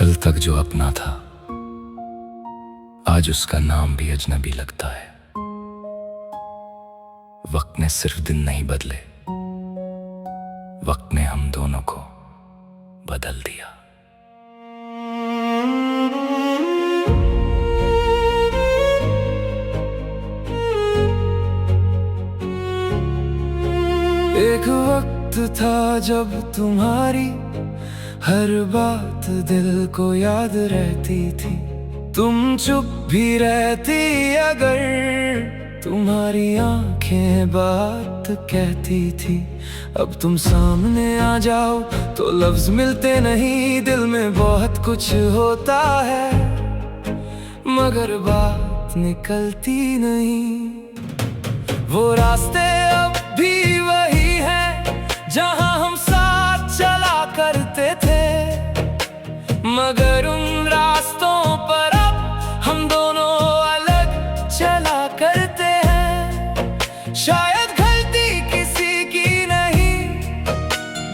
कल तक जो अपना था आज उसका नाम भी अजनबी लगता है। वक्त ने सिर्फ दिन नहीं बदले, वक्त ने हम दोनों को बदल दिया। एक वक्त था जब तुम्हारी हर बात दिल को याद रहती थी। तुम चुप भी रहती अगर तुम्हारी आंखें बात कहती थी। अब तुम सामने आ जाओ तो लफ्ज मिलते नहीं। दिल में बहुत कुछ होता है मगर बात निकलती नहीं। वो रास्ते अब भी वही हैं जहां हम साथ चला करते थे, मगर उन रास्तों पर अब हम दोनों अलग चला करते हैं। शायद गलती किसी की नहीं,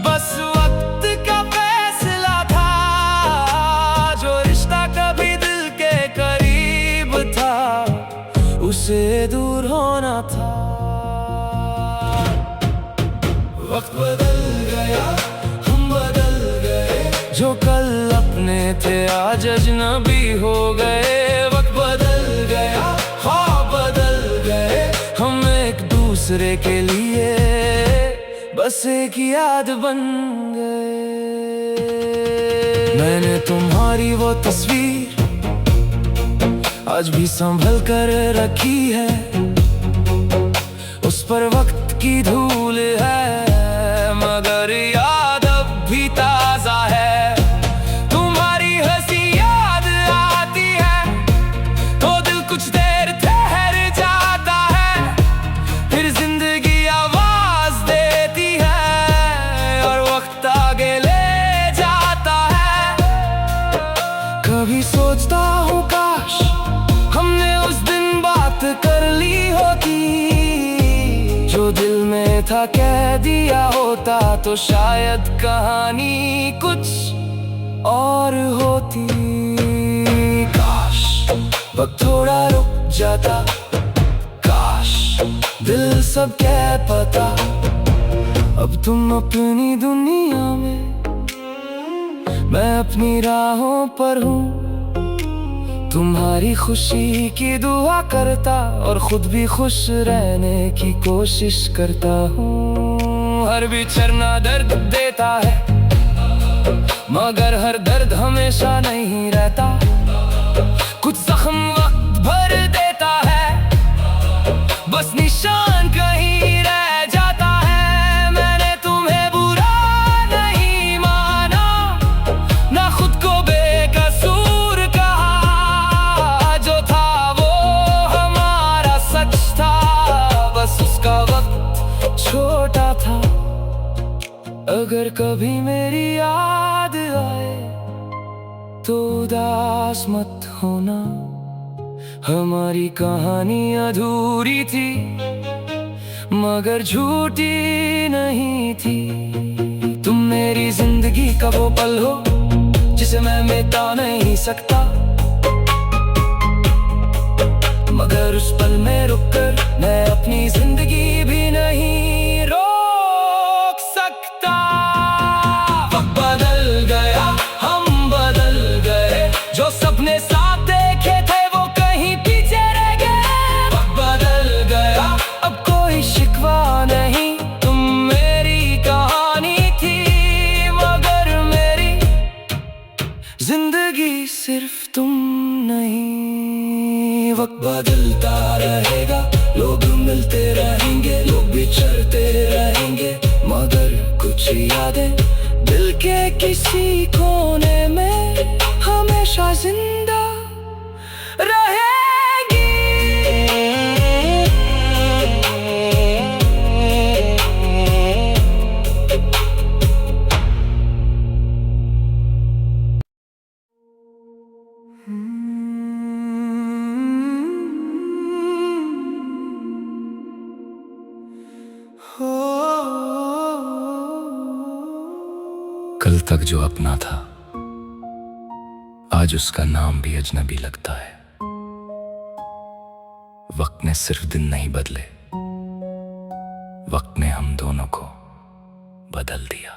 बस वक्त का फैसला था। जो रिश्ता कभी दिल के करीब था उसे दूर होना था। वक्त बदल गया, हम बदल गए। जो कल अपने थे आज अजनबी हो गए। वक्त बदल गया, ख्वाब बदल गए। हम एक दूसरे के लिए बस एक याद बन गए। मैंने तुम्हारी वो तस्वीर आज भी संभल कर रखी है। उस पर वक्त की धूल है मगर याद अब भी ताजा है। तुम्हारी हंसी याद आती है तो दिल कुछ देर ठहर जाता है। फिर जिंदगी आवाज देती है और वक्त आगे ले जाता है। कभी सोचता हूँ काश हमने उस दिन बात कर ली होती। जो दिल में था कह दिया होता तो शायद कहानी कुछ और होती। काश वक्त थोड़ा रुक जाता, काश दिल सब कह पाता। अब तुम अपनी दुनिया में, मैं अपनी राहों पर हूँ। तुम्हारी खुशी की दुआ करता और खुद भी खुश रहने की कोशिश करता हूँ। हर बिछड़ना दर्द देता है मगर हर दर्द हमेशा नहीं रहता। कुछ जख्म वक्त भर देता है, बस निशान कहीं रह जाता है। मैंने तुम्हें बुरा नहीं माना, ना खुद को बेकसूर कहा। जो था वो हमारा सच था, बस उसका वक्त छोटा था। अगर कभी मेरी याद आए तो उदास मत होना। हमारी कहानी अधूरी थी मगर झूठी नहीं थी। तुम मेरी जिंदगी का वो पल हो जिसे मैं मिटा नहीं सकता, मगर उस पल में रुककर मैं अपनी जिंदगी भी नहीं रोक सकता। वक्त बदल गया, हम बदल गए। जो सपने साथ देखे थे वो कहीं पीछे रह गए। वक्त बदल गया, अब कोई शिकवा नहीं। तुम मेरी कहानी थी मगर मेरी जिंदगी सिर्फ तुम नहीं। वक्त बदलता रहेगा, लोग मिलते रहेंगे, लोग बिछड़ते रहेंगे, मगर कुछ यादें दिल के किसी कोने में हमेशा जिंदा रहेंगी। कल तक जो अपना था आज उसका नाम भी अजनबी लगता है। वक्त ने सिर्फ दिन नहीं बदले, वक्त ने हम दोनों को बदल दिया।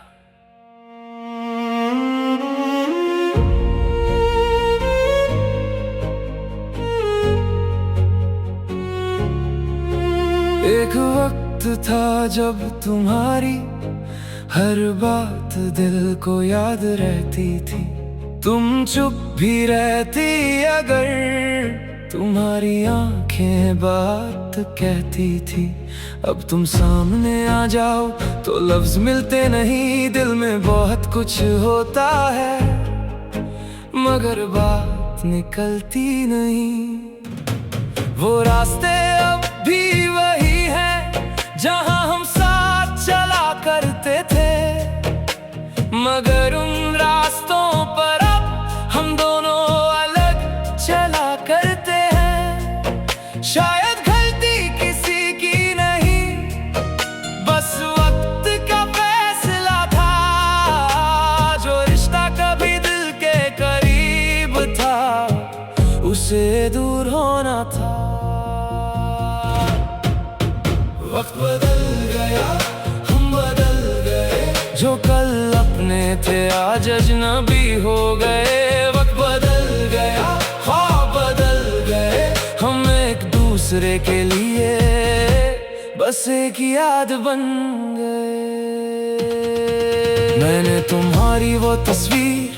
एक वक्त था जब तुम्हारी हर बात दिल को याद रहती थी। तुम चुप भी रहती अगर तुम्हारी आंखें बात कहती थी। अब तुम सामने आ जाओ तो लफ्ज मिलते नहीं। दिल में बहुत कुछ होता है मगर बात निकलती नहीं। वो रास्ते अब भी वही हैं जहां हम साथ चला करते थे, मगर उन रास्तों पर अब हम दोनों अलग चला करते हैं। शायद गलती किसी की नहीं, बस वक्त का फैसला था। जो रिश्ता कभी दिल के करीब था उसे दूर होना था। वक्त बदल गया, हम बदल गए। जो कल अपने थे आज अजनबी हो गए। वक्त बदल गया, ख्वाब बदल गए। हम एक दूसरे के लिए बस एक याद बन गए। मैंने तुम्हारी वो तस्वीर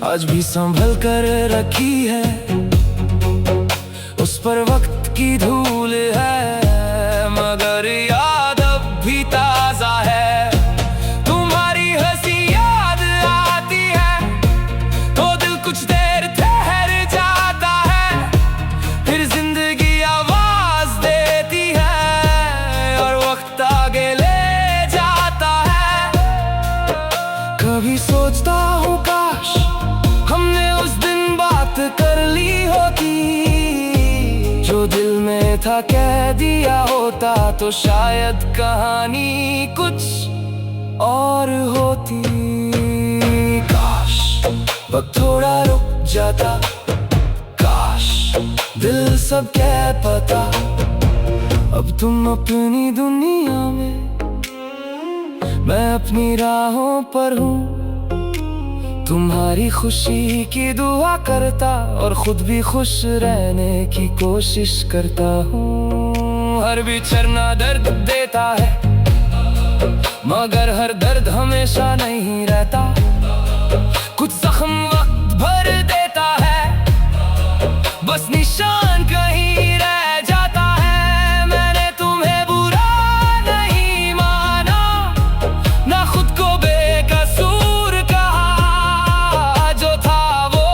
आज भी संभल कर रखी है। उस पर वक्त की धूल है मगर याद अब भी ताजा है। तुम्हारी हंसी याद आती है तो दिल कुछ देर ठहर जाता है। फिर जिंदगी आवाज देती है और वक्त आगे ले जाता है। कभी सोचता हूँ काश हमने उस दिन बात कर ली होती। जो दिल में था कह दिया होता तो शायद कहानी कुछ और होती। काश वक्त थोड़ा रुक जाता, काश दिल सब कह पाता। अब तुम अपनी दुनिया में, मैं अपनी राहों पर हूँ। तुम्हारी खुशी की दुआ करता और खुद भी खुश रहने की कोशिश करता हूँ। हर बिछड़ना दर्द देता है मगर हर दर्द हमेशा नहीं रहता। कुछ जख्म वक्त भर देता है, बस निशान कहीं रह जाता है। मैंने तुम्हें बुरा नहीं माना, ना खुद को बेकसूर कहा। जो था वो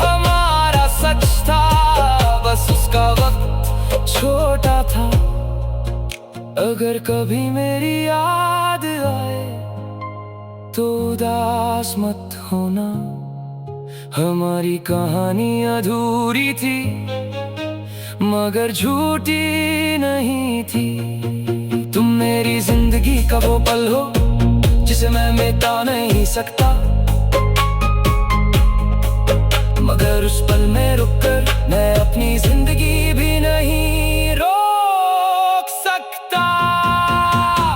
हमारा सच था, बस उसका वक्त छोटा था। अगर कभी मेरी याद आए तो उदास मत होना। हमारी कहानी अधूरी थी मगर झूठी नहीं थी। तुम मेरी जिंदगी का वो पल हो जिसे मैं मिटा नहीं सकता, मगर उस पल में रुककर मैं अपनी जिंदगी भी नहीं रोक सकता।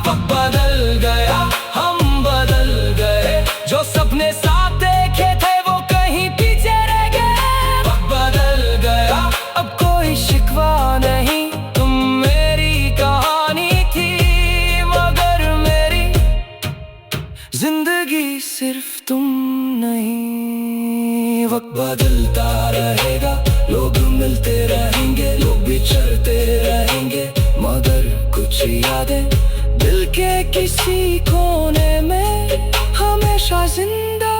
वक्त बदल गया, हम बदल गए। जो सपने साथ देखे थे वो कहीं पीछे रह गए। वक्त बदल गया, अब कोई शिकवा नहीं। तुम मेरी कहानी थी मगर मेरी जिंदगी सिर्फ तुम नहीं। वक्त बदलता रहेगा, लोग मिलते रहेंगे, लोग बिछड़ते रहेंगे, मगर कुछ यादें दिल के किसी कोने में हमेशा जिंदा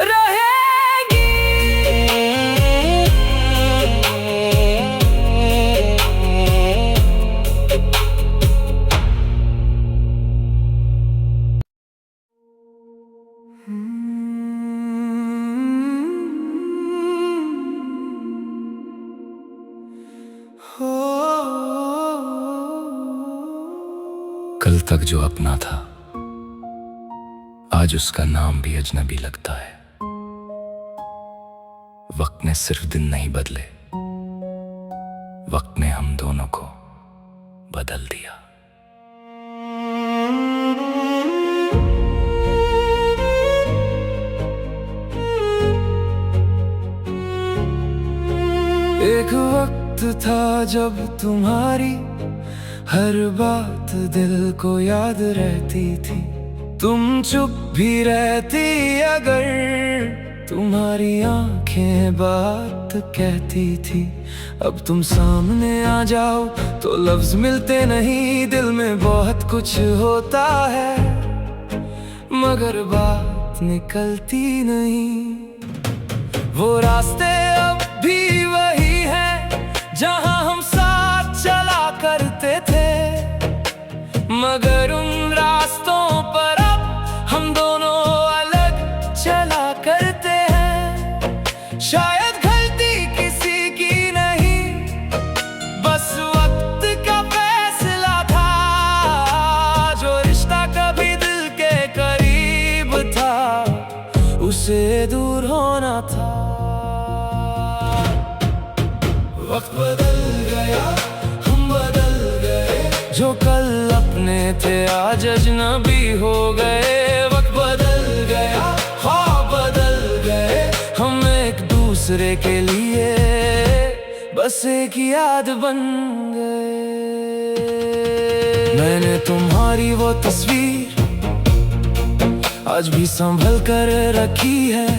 रहेंगी। कल तक जो अपना था आज उसका नाम भी अजनबी लगता है। वक्त ने सिर्फ दिन नहीं बदले, वक्त ने हम दोनों को बदल दिया। एक वक्त था जब तुम्हारी हर बात दिल को याद रहती थी, तुम चुप भी रहती अगर तुम्हारी आंखें बात कहती थी। अब तुम सामने आ जाओ तो लफ्ज मिलते नहीं, दिल में बहुत कुछ होता है मगर बात निकलती नहीं। वो रास्ते अब भी वही हैं जहां हम साथ चला करते थे, मगर उन रास्तों पर अब हम दोनों अलग चला करते हैं। शायद गलती किसी की नहीं, बस वक्त का फैसला था। जो रिश्ता कभी दिल के करीब था उसे दूर होना था। वक्त बदल गया, हम बदल गए, जो कल अपने थे आज अजनबी हो गए। वक्त बदल गया, ख्वाब बदल गए, हम एक दूसरे के लिए बस एक याद बन गए। मैंने तुम्हारी वो तस्वीर आज भी संभल कर रखी है,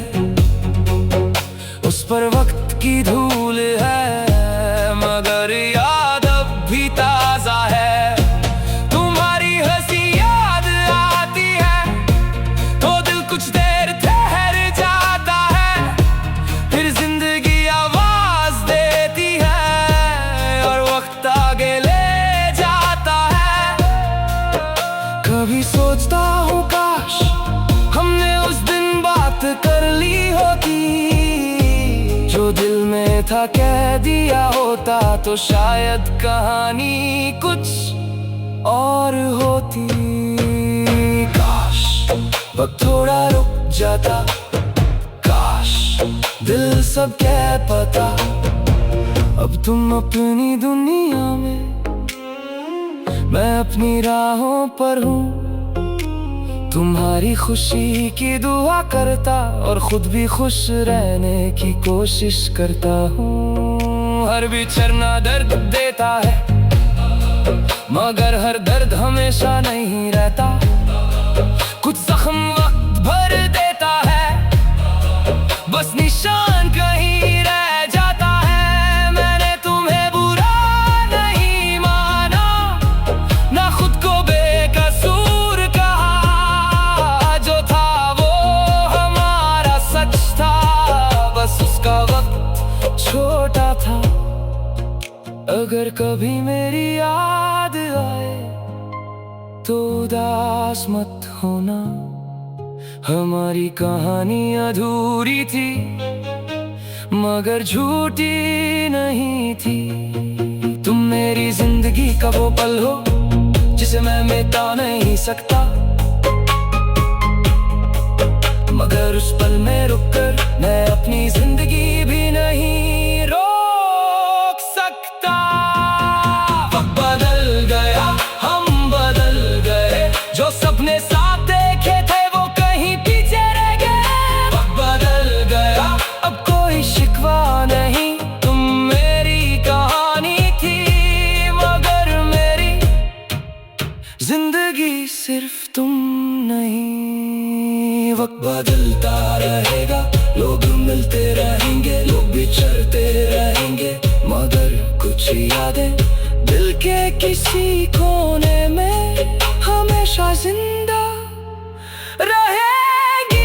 उस पर वक्त की धूल है मगर याद अब भी ताजा है। तुम्हारी हंसी याद आती है तो दिल कुछ देर ठहर जाता है, फिर जिंदगी आवाज देती है और वक्त आगे ले जाता है। कभी सोचता हूँ काश हमने उस दिन बात कर ली होती, जो दिल में था कह दिया होता तो शायद कहानी कुछ और होती। काश वक्त थोड़ा रुक जाता, काश दिल सब कह पाता। अब तुम अपनी दुनिया में, मैं अपनी राहों पर हूँ, तुम्हारी खुशी की दुआ करता और खुद भी खुश रहने की कोशिश करता हूँ। हर बिछड़ना दर्द देता है मगर हर दर्द हमेशा नहीं रहता, कुछ जख्म वक्त भर देता है, बस निशान कहीं रह जाता है। मैंने तुम्हें बुरा नहीं माना, ना खुद को बेकसूर कहा, जो था वो हमारा सच था, बस उसका वक्त छोटा था। अगर कभी मेरी याद आए तो उदास मत होना, हमारी कहानी अधूरी थी मगर झूठी नहीं थी। तुम मेरी जिंदगी का वो पल हो जिसे मैं मिटा नहीं सकता, मगर उस पल में रुककर मैं अपनी जिंदगी भी नहीं रोक सकता। वक्त बदल गया, हम बदल गए, जो सपने साथ देखे थे वो कहीं पीछे रह गए। वक्त बदल गया, अब कोई शिकवा नहीं, तुम मेरी कहानी थी मगर मेरी जिंदगी सिर्फ तुम नहीं। वक्त बदलता रहेगा, लोग मिलते रहेंगे, लोग बिछड़ते रहेंगे, मगर कुछ यादें दिल के किसी कोने में हमेशा जिंदा रहेंगी।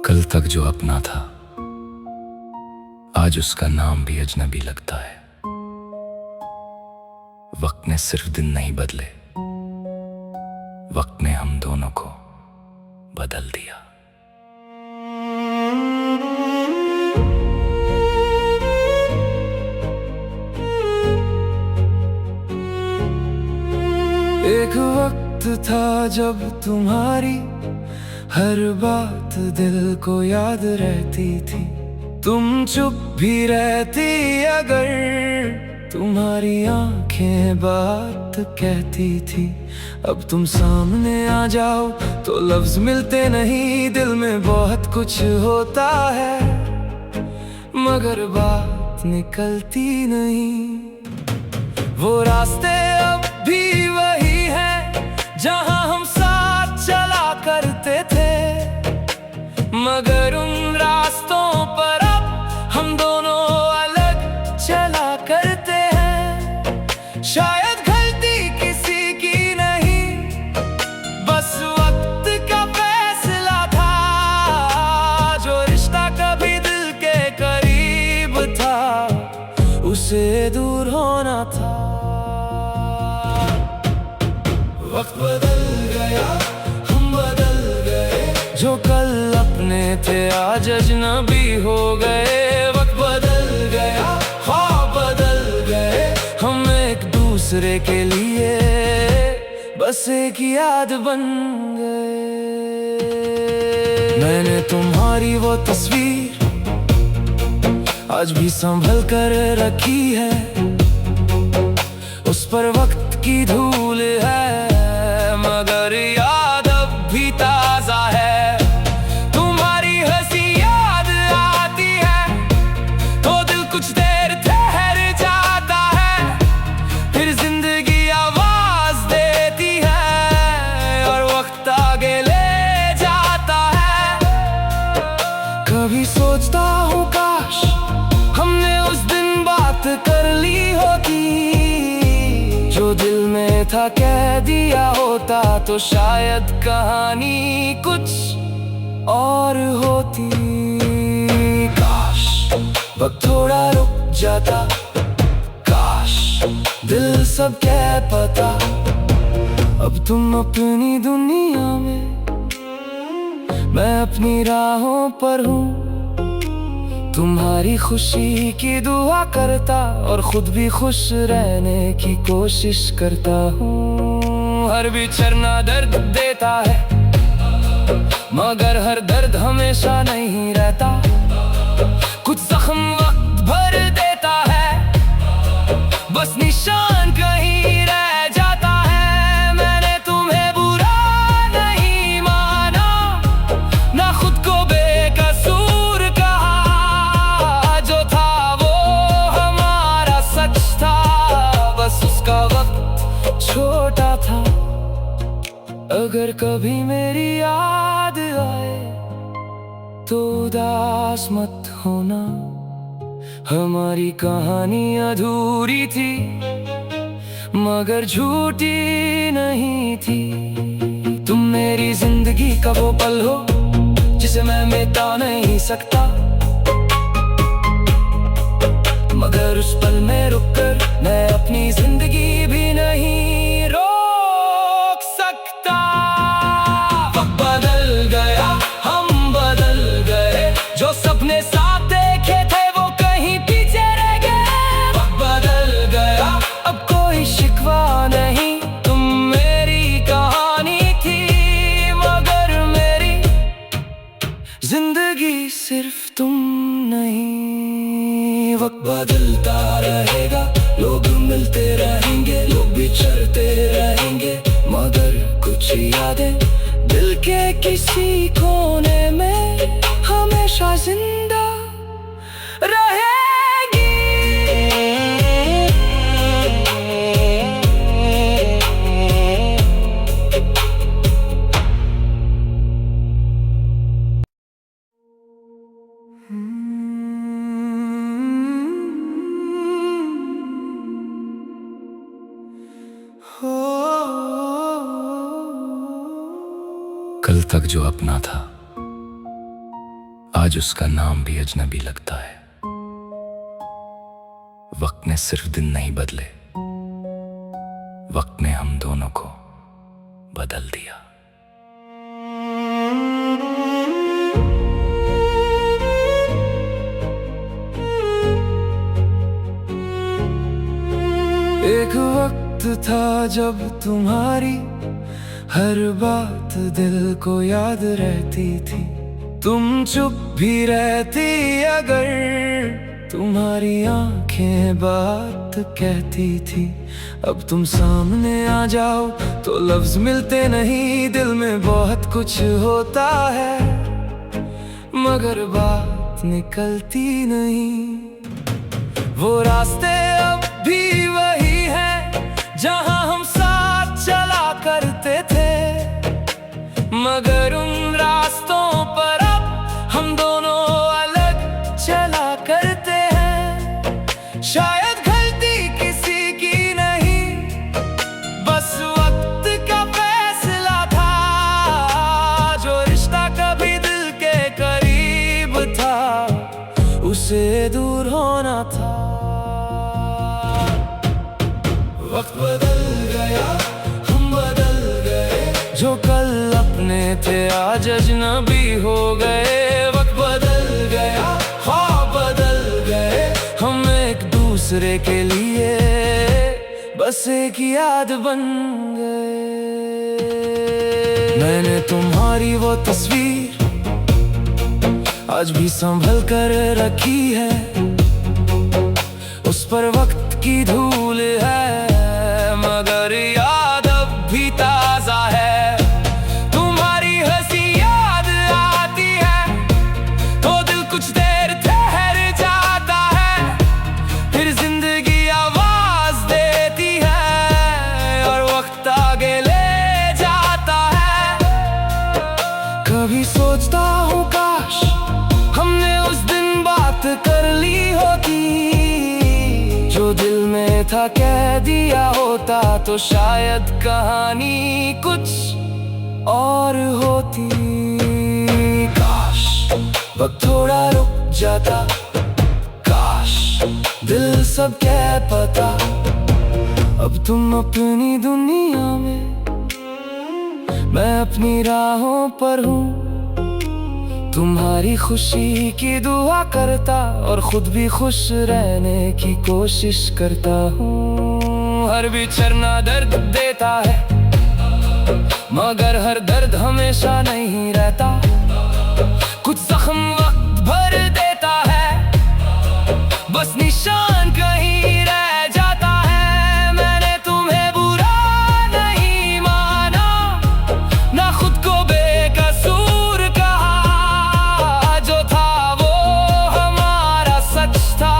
कल तक जो अपना था आज उसका नाम भी अजनबी लगता है। वक्त ने सिर्फ दिन नहीं बदले, वक्त ने हम दोनों को बदल दिया। एक वक्त था जब तुम्हारी हर बात दिल को याद रहती थी। तुम चुप भी रहती अगर तुम्हारी आंखें बात कहती थी। अब तुम सामने आ जाओ तो लफ्ज मिलते नहीं। दिल में बहुत कुछ होता है मगर बात निकलती नहीं। वो रास्ते अब भी वही हैं जहां हम साथ चला करते थे, मगर उन रास्तों पर अब हम दोनों अलग चला करते हैं। शायद गलती किसी की नहीं, बस वक्त का फैसला था। जो रिश्ता कभी दिल के करीब था उसे दूर होना था। वक्त बदल गया, हम बदल गए। जो कल अपने थे आज अजनबी हो गए। वक्त बदल गया, ख्वाब बदल गए। हम एक दूसरे के लिए बस एक याद बन गए। मैंने तुम्हारी वो तस्वीर आज भी संभल कर रखी है। उस पर वक्त की धूल है मगर याद अब भी ताजा है। तुम्हारी हंसी याद आती है तो दिल कुछ देर ठहर जाता है। फिर जिंदगी आवाज देती है और वक्त आगे ले जाता है। कभी सोचता हूँ काश हमने उस दिन बात कर ली होती। जो दिल में था कह दिया होता तो शायद कहानी कुछ और होती। काश वक्त थोड़ा रुक जाता, काश दिल सब कह पाता। अब तुम अपनी दुनिया में, मैं अपनी राहों पर हूँ। तुम्हारी खुशी की दुआ करता और खुद भी खुश रहने की कोशिश करता हूँ। हर बिछड़ना दर्द देता है मगर हर दर्द हमेशा नहीं रहता। कुछ जख्म वक्त भर देता है, बस निशान कहीं रह जाता है। मैंने तुम्हें बुरा नहीं माना, ना खुद को बेकसूर कहा। जो था वो हमारा सच था, बस उसका वक्त छोटा था। अगर कभी मेरी याद आए तो उदास मत होना। हमारी कहानी अधूरी थी मगर झूठी नहीं थी। तुम मेरी जिंदगी का वो पल हो जिसे मैं मिटा नहीं सकता, मगर उस पल में रुककर मैं अपनी जिंदगी भी नहीं रोक सकता। वक्त बदल गया, हम बदल गए। जो सपने साथ देखे थे वो कहीं पीछे रह गए। वक्त बदल गया, अब कोई शिकवा नहीं। तुम मेरी कहानी थी मगर मेरी जिंदगी सिर्फ तुम नहीं। वक्त बदलता रहेगा, लोग मिलते रहेंगे, लोग बिछड़ते रहेंगे, मगर कुछ यादें दिल के किसी कोने में हमेशा जिंदा रहेगी। कल तक जो अपना था आज उसका नाम भी अजनबी लगता है। वक्त ने सिर्फ दिन नहीं बदले, वक्त ने हम दोनों को बदल दिया। एक वक्त था जब तुम्हारी हर बात दिल को याद रहती थी। तुम चुप भी रहती अगर तुम्हारी आंखें बात कहती थी। अब तुम सामने आ जाओ तो लफ्ज मिलते नहीं। दिल में बहुत कुछ होता है मगर बात निकलती नहीं। वो रास्ते अब भी वही हैं जहां हम साथ चला करते थे, मगर उन रास्तों पर अब हम दोनों अलग चला करते हैं। शायद गलती किसी की नहीं, बस वक्त का फैसला था। जो रिश्ता कभी दिल के करीब था उसे दूर होना था। वक्त बदल गया, हम बदल गए। जो कल अपने थे आज अजनबी हो गए। वक्त बदल गया, ख्वाब बदल गए। हम एक दूसरे के लिए बस एक याद बन गए। मैंने तुम्हारी वो तस्वीर आज भी संभल कर रखी है। उस पर वक्त की धूल है मगर याद अब भी ताजा है। तुम्हारी हंसी याद आती है तो दिल कुछ देर ठहर जाता है। फिर जिंदगी आवाज देती है और वक्त आगे ले जाता है। कभी सोचता हूँ काश हमने उस दिन बात कर ली होती। जो दिल में था कह दिया होता तो शायद कहानी कुछ और होती। काश वक्त थोड़ा रुक जाता, काश दिल सब कह पाता। अब तुम अपनी दुनिया में, मैं अपनी राहों पर हूँ। तुम्हारी खुशी की दुआ करता और खुद भी खुश रहने की कोशिश करता हूँ। हर बिछड़ना दर्द देता है मगर हर दर्द हमेशा नहीं रहता। कुछ जख्म वक्त भर देता है, बस निशान कहीं रह जाता है। मैंने तुम्हें बुरा नहीं माना, ना खुद को बेकसूर कहा। जो था वो हमारा सच था,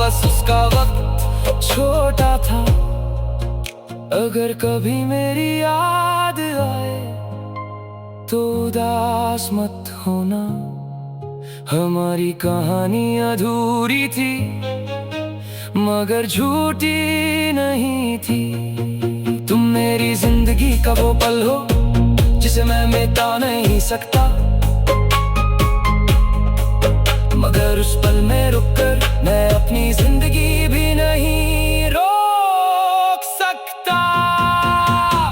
बस उसका वक्त छोटा था। अगर कभी मेरी याद आए तो उदास मत होना। हमारी कहानी अधूरी थी मगर झूठी नहीं थी। तुम मेरी जिंदगी का वो पल हो जिसे मैं मिटा नहीं सकता, मगर उस पल में रुककर मैं अपनी जिंदगी भी नहीं रोक सकता।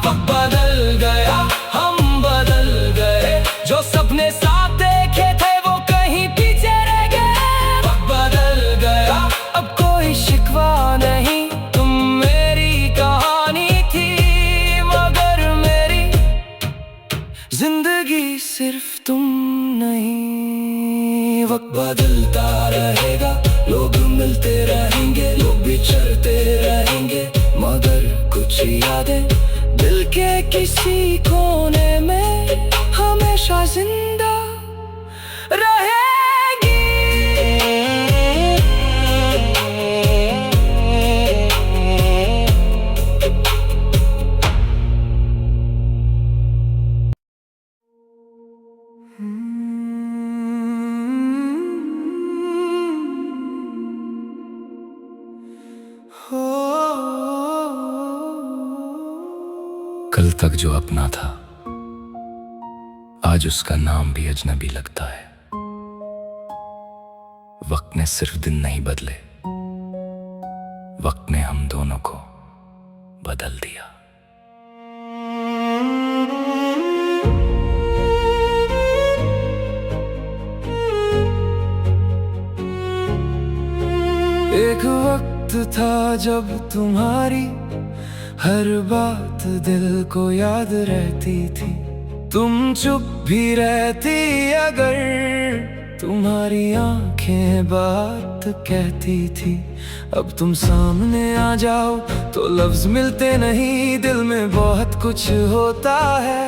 वक्त बदल गया, हम बदल गए। जो सपने साथ देखे थे वो कहीं पीछे रह गए। वक्त बदल गया, अब कोई शिकवा नहीं। तुम मेरी कहानी थी मगर मेरी जिंदगी सिर्फ तुम नहीं। वक्त बदलता रहेगा, लोग मिलते रहेंगे, लोग बिछड़ते रहेंगे, मगर कुछ यादें दिल के किसी कोने में हमेशा जिंदा रहेगी। कल तक जो अपना था आज उसका नाम भी अजनबी लगता है। वक्त ने सिर्फ दिन नहीं बदले, वक्त ने हम दोनों को बदल दिया। एक वक्त था जब तुम्हारी हर बात दिल को याद रहती थी। तुम चुप भी रहती अगर तुम्हारी आंखें बात कहती थी। अब तुम सामने आ जाओ तो लफ्ज मिलते नहीं। दिल में बहुत कुछ होता है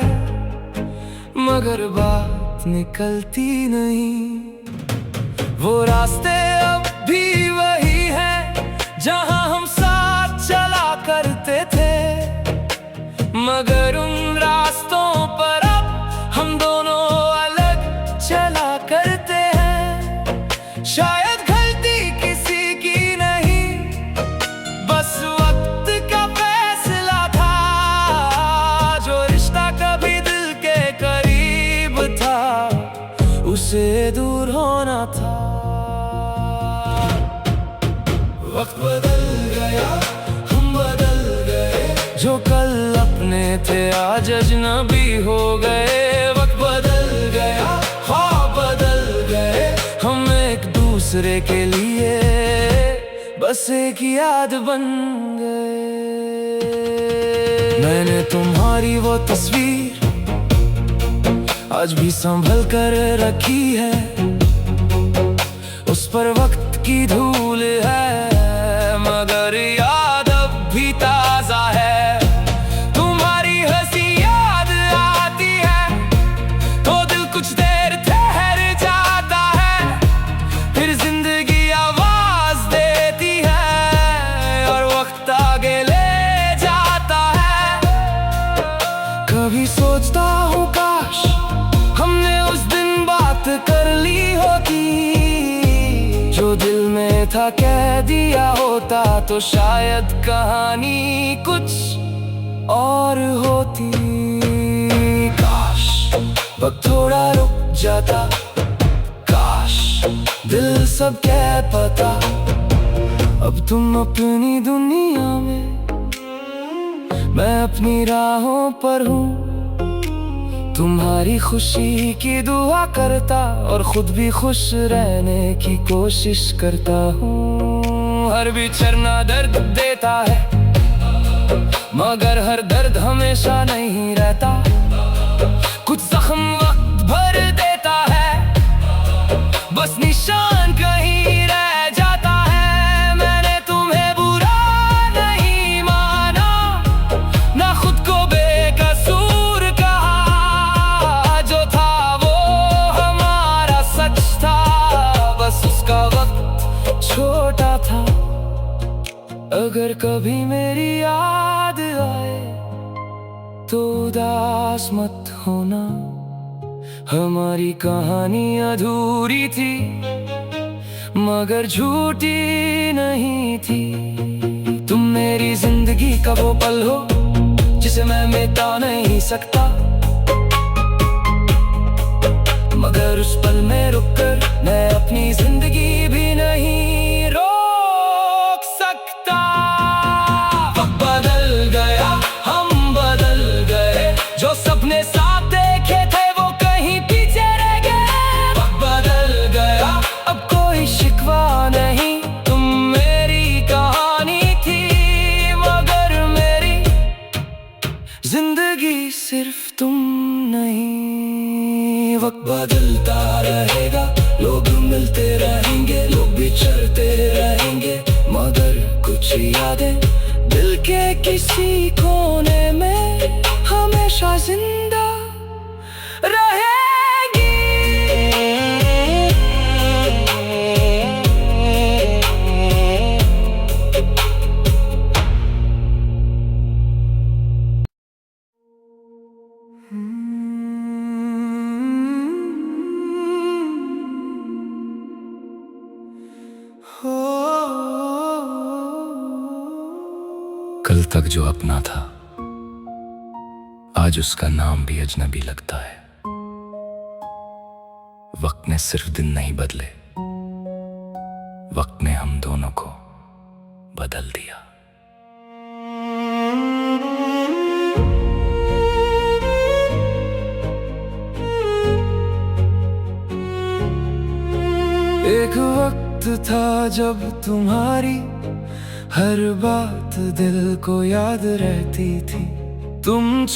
मगर बात निकलती नहीं। वो रास्ते अब भी वही हैं जहां हम साथ चला करते थे, मगर उन रास्तों पर अब हम दोनों अलग चला करते हैं। शायद गलती किसी की नहीं, बस वक्त का फैसला था। जो रिश्ता कभी दिल के करीब था उसे दूर होना था। वक्त बदल गया, हम बदल गए। जो कल अपने थे आज अजनबी हो गए। वक्त बदल गया, हाँ बदल गए। हम एक दूसरे के लिए बस एक याद बन गए। मैंने तुम्हारी वो तस्वीर आज भी संभल कर रखी है। उस पर वक्त की धूल है मगर याद अब भी ताजा है। तुम्हारी हंसी याद आती है तो दिल कुछ देर ठहर जाता है। फिर जिंदगी आवाज देती है और वक्त आगे ले जाता है। कभी सोचता हूँ काश हमने उस दिन बात कर ली होती। जो दिल में था कह दिया होता तो शायद कहानी कुछ और होती। काश वक्त थोड़ा रुक जाता, काश दिल सब कह पाता। अब तुम अपनी दुनिया में, मैं अपनी राहों पर हूँ। तुम्हारी खुशी की दुआ करता और खुद भी खुश रहने की कोशिश करता हूँ। हर बिछड़ना दर्द देता है मगर हर दर्द हमेशा नहीं रहता। कुछ जख्म वक्त भर देता है, बस निशान कहीं रह जाता है। मैंने तुम्हें बुरा नहीं माना, ना खुद को बेकसूर कहा। जो था वो हमारा सच था, बस उसका वक्त छोटा था। अगर कभी मेरी याद आए तो उदास मत होना। हमारी कहानी अधूरी थी मगर झूठी नहीं थी। तुम मेरी जिंदगी का वो पल हो जिसे मैं मिटा नहीं सकता, मगर उस पल में रुककर मैं अपनी जिंदगी भी नहीं रोक सकता। वक्त बदल गया, हम बदल गए। जो सपने साथ देखे थे वो कहीं पीछे रह गए। वक्त बदल गया, अब कोई शिकवा नहीं। तुम मेरी कहानी थी मगर मेरी जिंदगी सिर्फ तुम नहीं। वक्त बदलता रहेगा, लोग मिलते रहेंगे, लोग बिछड़ते रहेंगे, मगर कुछ यादें दिल के किसी कोने में हमेशा जिंदा रहेंगी। कल तक जो अपना था आज उसका नाम भी अजनबी लगता है। वक्त ने सिर्फ दिन नहीं बदले, वक्त ने हम दोनों को बदल दिया। एक वक्त वक्त था जब तुम्हारी हर बात दिल को याद रहती थी। तुम